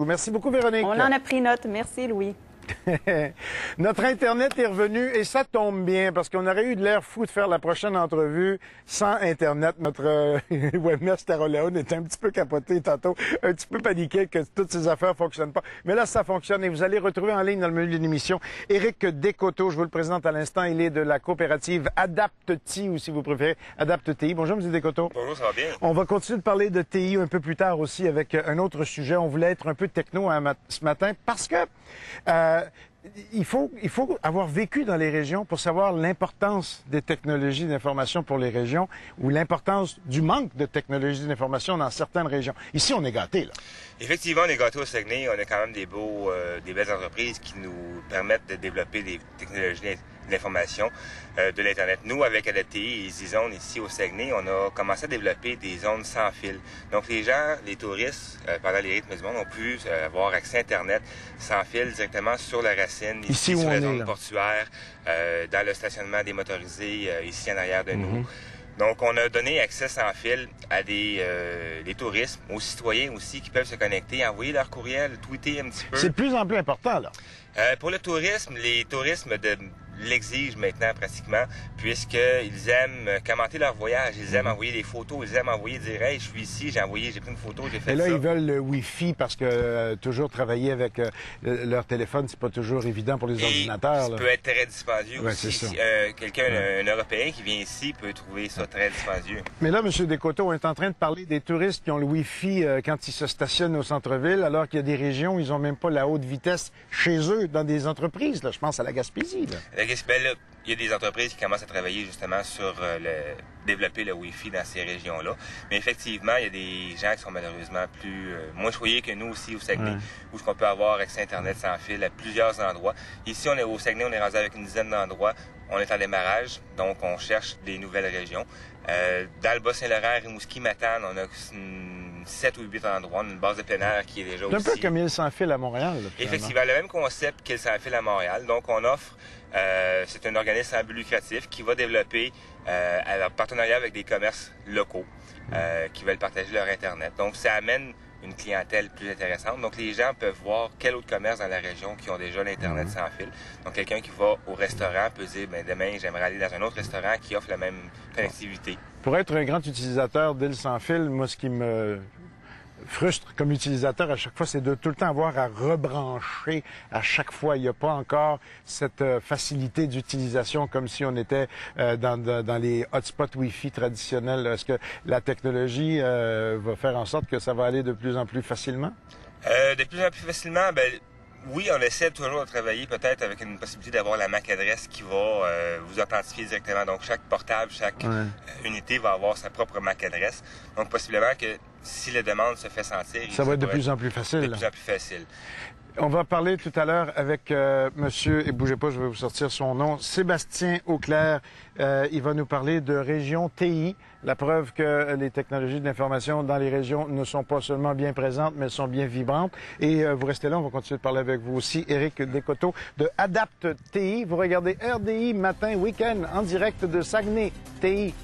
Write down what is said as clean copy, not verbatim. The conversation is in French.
Merci beaucoup, Véronique. On en a pris note. Merci, Louis. Notre Internet est revenu et ça tombe bien parce qu'on aurait eu de l'air fou de faire la prochaine entrevue sans Internet. Notre webmaster Staroléon était un petit peu capoté tantôt, un petit peu paniqué que toutes ces affaires ne fonctionnent pas. Mais là, ça fonctionne et vous allez retrouver en ligne dans le menu de l'émission Éric Descoteaux. Je vous le présente à l'instant. Il est de la coopérative Adapte-TI ou si vous préférez Adapte-TI. Bonjour, M. Descoteaux. Bonjour, ça va bien? On va continuer de parler de TI un peu plus tard aussi avec un autre sujet. On voulait être un peu techno ce matin parce que il faut avoir vécu dans les régions pour savoir l'importance des technologies d'information pour les régions ou l'importance du manque de technologies d'information dans certaines régions. Ici, on est gâtés, là. Effectivement, on est gâtés au Saguenay. On a quand même des belles entreprises qui nous permettent de développer des technologies d'information de l'Internet. Nous, avec Adapte-TI et Z-Zone ici au Saguenay, on a commencé à développer des zones sans fil. Donc, les gens, les touristes, pendant les rythmes du monde, ont pu avoir accès à Internet sans fil directement sur la racine, ici sur la zone portuaire, dans le stationnement des motorisés, ici en arrière de nous. Donc, on a donné accès sans fil à des touristes, aux citoyens aussi qui peuvent se connecter, envoyer leur courriel, tweeter un petit peu. C'est de plus en plus important, là. Pour le tourisme, les tourismes l'exigent maintenant pratiquement, puisqu'ils aiment commenter leur voyage, ils aiment envoyer des photos, ils aiment envoyer dire « Hey, je suis ici, j'ai pris une photo, j'ai fait ça. » Et là, ils veulent le Wi-Fi parce que toujours travailler avec leur téléphone, c'est pas toujours évident pour les ordinateurs. Ça peut être très dispendieux aussi. Si, quelqu'un, un Européen qui vient ici peut trouver ça très dispendieux. Mais là, M. Descoteaux, on est en train de parler des touristes qui ont le Wi-Fi quand ils se stationnent au centre-ville, alors qu'il y a des régions où ils n'ont même pas la haute vitesse chez eux, dans des entreprises. Là. Je pense à la Gaspésie. Là. Là, il y a des entreprises qui commencent à travailler justement sur développer le Wi-Fi dans ces régions-là. Mais effectivement, il y a des gens qui sont malheureusement moins choyés que nous aussi au Saguenay, où on peut avoir accès à Internet sans fil à plusieurs endroits. Ici, on est au Saguenay, on est rendu avec une dizaine d'endroits. On est en démarrage, donc on cherche des nouvelles régions. Dans le Bas-Saint-Laurent, Rimouski, Matane, on a 7 ou 8 endroits. On a une base de plein air qui est déjà aussi... C'est un peu comme Île sans fil à Montréal. Là, effectivement, le même concept qu'Île sans fil à Montréal. Donc, on offre... c'est un organisme sans but lucratif qui va développer en partenariat avec des commerces locaux qui veulent partager leur Internet. Donc, ça amène une clientèle plus intéressante. Donc, les gens peuvent voir quel autre commerce dans la région qui ont déjà l'Internet sans fil. Donc, quelqu'un qui va au restaurant peut dire, ben demain, j'aimerais aller dans un autre restaurant qui offre la même connectivité. Pour être un grand utilisateur d'Île sans fil, moi, ce qui me frustre comme utilisateur à chaque fois, c'est de tout le temps avoir à rebrancher à chaque fois. Il n'y a pas encore cette facilité d'utilisation comme si on était dans les hotspots Wi-Fi traditionnels. Est-ce que la technologie va faire en sorte que ça va aller de plus en plus facilement? De plus en plus facilement, oui, on essaie toujours de travailler peut-être avec une possibilité d'avoir la MAC adresse qui va vous authentifier directement. Donc, chaque portable, chaque unité va avoir sa propre MAC adresse. Donc, possiblement que si la demande se fait sentir... Ça va être de plus en plus facile. De plus en plus facile. On va parler tout à l'heure avec monsieur, et bougez pas, je vais vous sortir son nom, Sébastien Auclair. Il va nous parler de région TI, la preuve que les technologies de l'information dans les régions ne sont pas seulement bien présentes, mais sont bien vibrantes. Et vous restez là, on va continuer de parler avec vous aussi, Éric Descoteaux de Adapte-TI. Vous regardez RDI matin, week-end, en direct de Saguenay, TI.